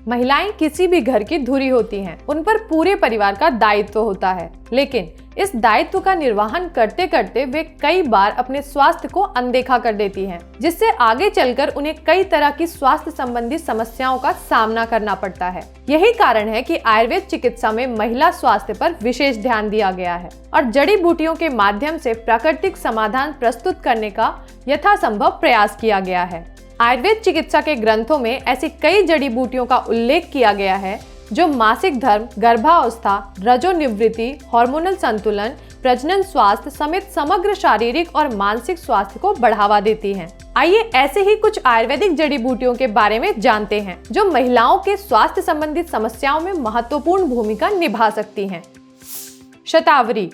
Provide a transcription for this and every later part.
महिलाएं किसी भी घर की धुरी होती हैं, उन पर पूरे परिवार का दायित्व होता है, लेकिन इस दायित्व का निर्वहन करते करते वे कई बार अपने स्वास्थ्य को अनदेखा कर देती हैं, जिससे आगे चलकर उन्हें कई तरह की स्वास्थ्य संबंधी समस्याओं का सामना करना पड़ता है। यही कारण है कि आयुर्वेद चिकित्सा में महिला स्वास्थ्य पर विशेष ध्यान दिया गया है और जड़ी बूटियों के माध्यम से प्राकृतिक समाधान प्रस्तुत करने का यथासंभव प्रयास किया गया है। आयुर्वेद चिकित्सा के ग्रंथों में ऐसी कई जड़ी बूटियों का उल्लेख किया गया है जो मासिक धर्म, गर्भावस्था, रजोनिवृत्ति, हार्मोनल संतुलन, प्रजनन स्वास्थ्य समेत समग्र शारीरिक और मानसिक स्वास्थ्य को बढ़ावा देती हैं। आइए ऐसे ही कुछ आयुर्वेदिक जड़ी बूटियों के बारे में जानते हैं जो महिलाओं के स्वास्थ्य संबंधित समस्याओं में महत्वपूर्ण भूमिका निभा सकती हैं। शतावरी।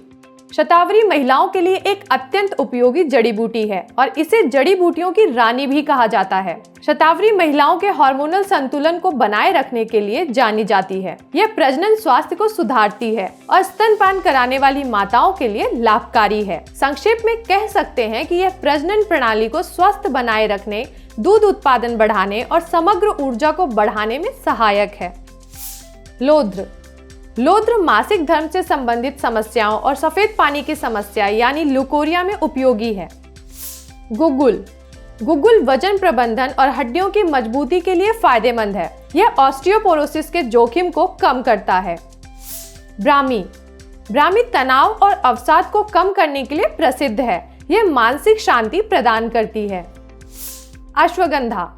शतावरी महिलाओं के लिए एक अत्यंत उपयोगी जड़ी बूटी है और इसे जड़ी बूटियों की रानी भी कहा जाता है। शतावरी महिलाओं के हार्मोनल संतुलन को बनाए रखने के लिए जानी जाती है। यह प्रजनन स्वास्थ्य को सुधारती है और स्तनपान कराने वाली माताओं के लिए लाभकारी है। संक्षेप में कह सकते हैं कि यह प्रजनन प्रणाली को स्वस्थ बनाए रखने, दूध उत्पादन बढ़ाने और समग्र ऊर्जा को बढ़ाने में सहायक है। लोद्र। लोद्र मासिक धर्म से संबंधित समस्याओं और सफेद पानी की समस्या यानी ल्यूकोरिया में उपयोगी है। गुग्गुल। गुग्गुल वजन प्रबंधन और हड्डियों की मजबूती के लिए फायदेमंद है। यह ऑस्टियोपोरोसिस के जोखिम को कम करता है। ब्राह्मी। ब्राह्मी तनाव और अवसाद को कम करने के लिए प्रसिद्ध है। यह मानसिक शांति प्रदान करती है। अश्वगंधा।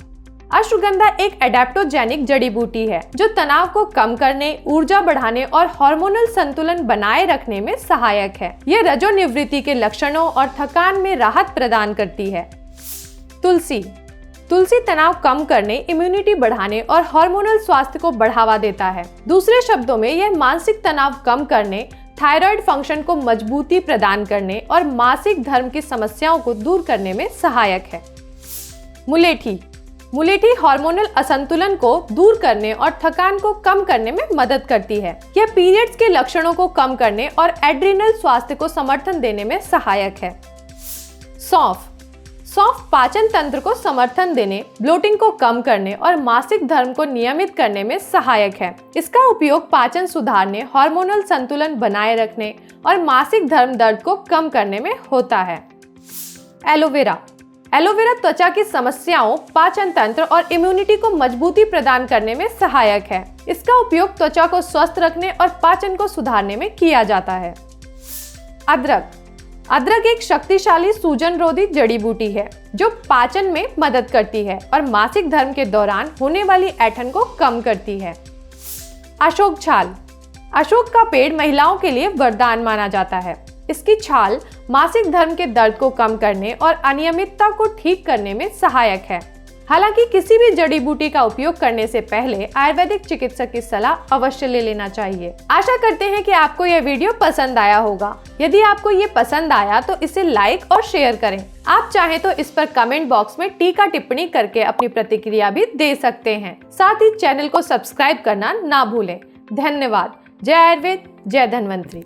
अश्वगंधा एक एडेप्टोजेनिक जड़ी बूटी है जो तनाव को कम करने, ऊर्जा बढ़ाने और हार्मोनल संतुलन बनाए रखने में सहायक है। यह रजोनिवृत्ति के लक्षणों और थकान में राहत प्रदान करती है। तुलसी। तुलसी तनाव कम करने, इम्यूनिटी बढ़ाने और हार्मोनल स्वास्थ्य को बढ़ावा देता है। दूसरे शब्दों में यह मानसिक तनाव कम करने, थायराइड फंक्शन को मजबूती प्रदान करने और मासिक धर्म की समस्याओं को दूर करने में सहायक है। मुलेठी। मुलेठी हार्मोनल असंतुलन को दूर करने और थकान को कम करने में मदद करती है। यह पीरियड्स के लक्षणों को कम करने और एड्रिनल स्वास्थ्य को समर्थन देने में सहायक है। सौंफ। सौंफ पाचन तंत्र को समर्थन देने, ब्लोटिंग को कम करने और मासिक धर्म को नियमित करने में सहायक है। इसका उपयोग पाचन सुधारने, हार्मोनल संतुलन बनाए रखने और मासिक धर्म दर्द को कम करने में होता है। एलोवेरा। एलोवेरा त्वचा की समस्याओं, पाचन तंत्र और इम्यूनिटी को मजबूती प्रदान करने में सहायक है। इसका उपयोग त्वचा को स्वस्थ रखने और पाचन को सुधारने में किया जाता है। अदरक। अदरक एक शक्तिशाली सूजनरोधी जड़ी बूटी है जो पाचन में मदद करती है और मासिक धर्म के दौरान होने वाली ऐंठन को कम करती है। अशोक छाल। अशोक का पेड़ महिलाओं के लिए वरदान माना जाता है। इसकी छाल मासिक धर्म के दर्द को कम करने और अनियमितता को ठीक करने में सहायक है। हालांकि किसी भी जड़ी बूटी का उपयोग करने से पहले आयुर्वेदिक चिकित्सक की सलाह अवश्य ले लेना चाहिए। आशा करते हैं कि आपको यह वीडियो पसंद आया होगा। यदि आपको ये पसंद आया तो इसे लाइक और शेयर करें। आप चाहें तो इस पर कमेंट बॉक्स में टीका टिप्पणी करके अपनी प्रतिक्रिया भी दे सकते हैं। साथ ही चैनल को सब्सक्राइब करना ना भूलें। धन्यवाद। जय आयुर्वेद, जय धन्वंतरी।